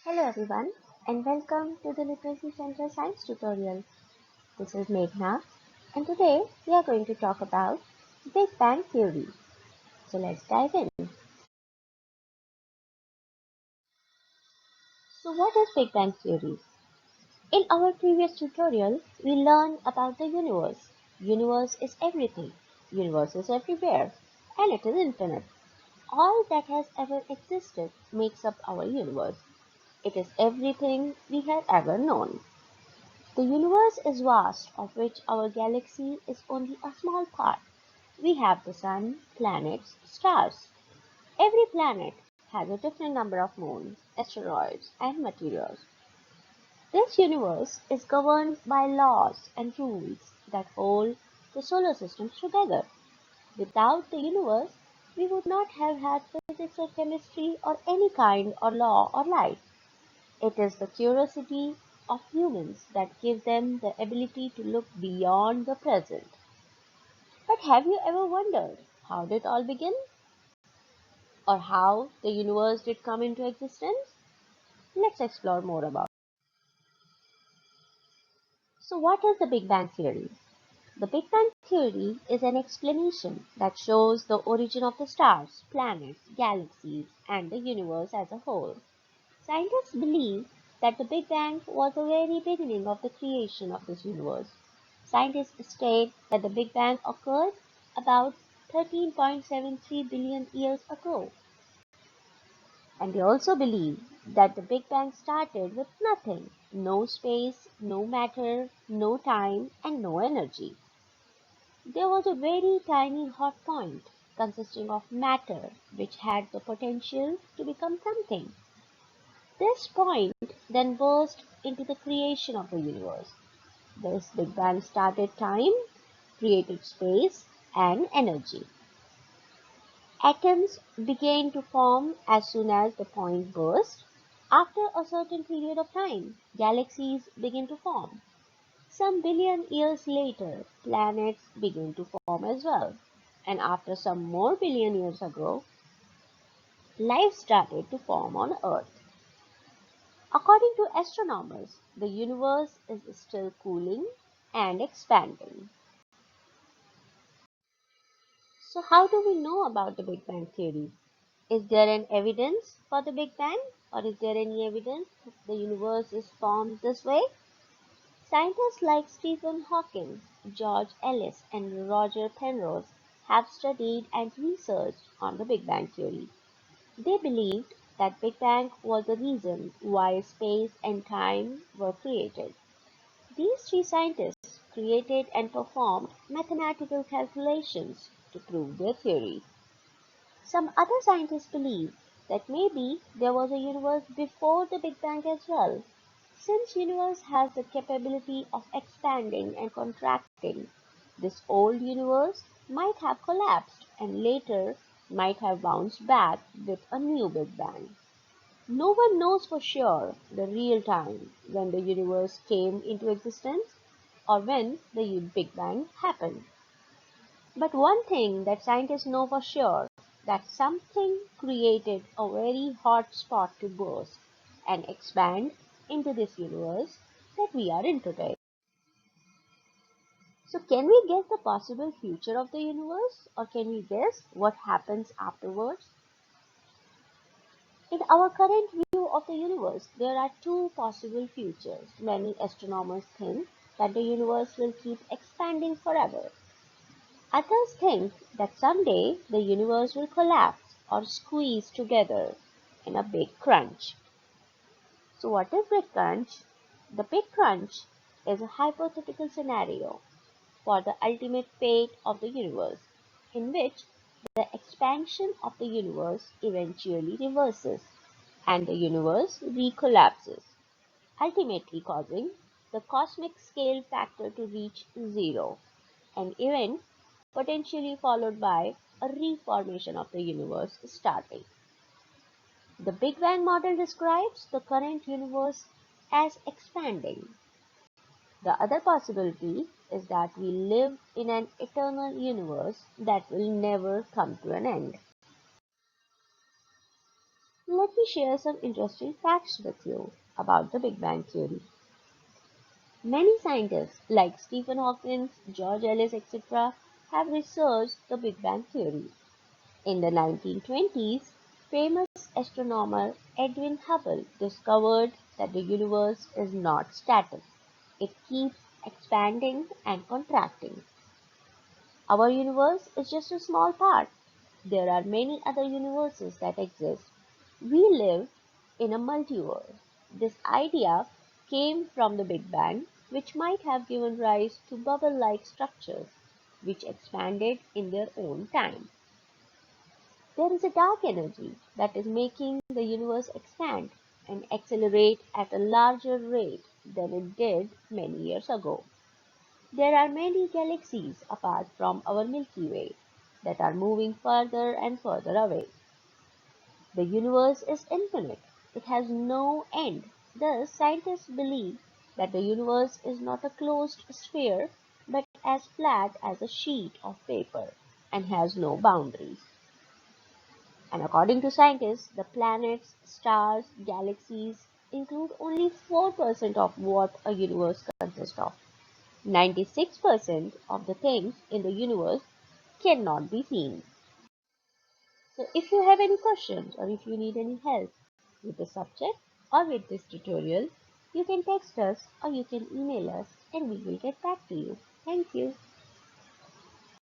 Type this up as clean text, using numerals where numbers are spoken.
Hello everyone and welcome to the Literacy Center Science tutorial. This is Meghna and today we are going to talk about Big Bang Theory. So let's dive in. So what is Big Bang Theory? In our previous tutorial we learned about the universe. Universe is everything. Universe is everywhere and it is infinite. All that has ever existed makes up our universe. It is everything we have ever known. The universe is vast, of which our galaxy is only a small part. We have the sun, planets, stars. Every planet has a different number of moons, asteroids, and materials. This universe is governed by laws and rules that hold the solar systems together. Without the universe, we would not have had physics or chemistry or any kind of law or life. It is the curiosity of humans that gives them the ability to look beyond the present. But have you ever wondered how did it all begin? Or how the universe did come into existence? Let's explore more about it. So what is the Big Bang Theory? The Big Bang Theory is an explanation that shows the origin of the stars, planets, galaxies, and the universe as a whole. Scientists believe that the Big Bang was the very beginning of the creation of this universe. Scientists state that the Big Bang occurred about 13.73 billion years ago. And they also believe that the Big Bang started with nothing, no space, no matter, no time, and no energy. There was a very tiny hot point consisting of matter which had the potential to become something. This point then burst into the creation of the universe. This Big Bang started time, created space, and energy. Atoms began to form as soon as the point burst. After a certain period of time, galaxies began to form. Some billion years later, planets began to form as well. And after some more billion years ago, life started to form on Earth. According to astronomers, the universe is still cooling and expanding. So how do we know about the Big Bang Theory? Is there an evidence for the Big Bang, or is there any evidence that the universe is formed this way? Scientists like Stephen Hawking, George Ellis, and Roger Penrose have studied and researched on the Big Bang Theory. They believed that Big Bang was the reason why space and time were created. These three scientists created and performed mathematical calculations to prove their theory. Some other scientists believe that maybe there was a universe before the Big Bang as well. Since universe has the capability of expanding and contracting, this old universe might have collapsed and later might have bounced back with a new Big Bang. No one knows for sure the real time when the universe came into existence or when the Big Bang happened. But one thing that scientists know for sure that something created a very hot spot to burst and expand into this universe that we are in today. So can we guess the possible future of the universe, or can we guess what happens afterwards? In our current view of the universe, there are two possible futures. Many astronomers think that the universe will keep expanding forever. Others think that someday the universe will collapse or squeeze together in a big crunch. So what is Big Crunch? The Big Crunch is a hypothetical scenario for the ultimate fate of the universe, in which the expansion of the universe eventually reverses and the universe recollapses, ultimately causing the cosmic scale factor to reach zero, an event potentially followed by a reformation of the universe starting. The Big Bang model describes the current universe as expanding. The other possibility is that we live in an eternal universe that will never come to an end. Let me share some interesting facts with you about the Big Bang Theory. Many scientists like Stephen Hawking, George Ellis, etc., have researched the Big Bang Theory. In the 1920s, famous astronomer Edwin Hubble discovered that the universe is not static. It keeps expanding and contracting. Our universe is just a small part. There are many other universes that exist. We live in a multiverse. This idea came from the Big Bang, which might have given rise to bubble like structures, which expanded in their own time. There is a dark energy that is making the universe expand and accelerate at a larger rate than it did many years ago. There are many galaxies apart from our Milky Way that are moving further and further away. The universe is infinite. It has no end. Thus, scientists believe that the universe is not a closed sphere but as flat as a sheet of paper and has no boundaries. And according to scientists, the planets, stars, galaxies include only 4% of what a universe consists of. 96% of the things in the universe cannot be seen. So if you have any questions or if you need any help with the subject or with this tutorial, you can text us or you can email us and we will get back to you. Thank you.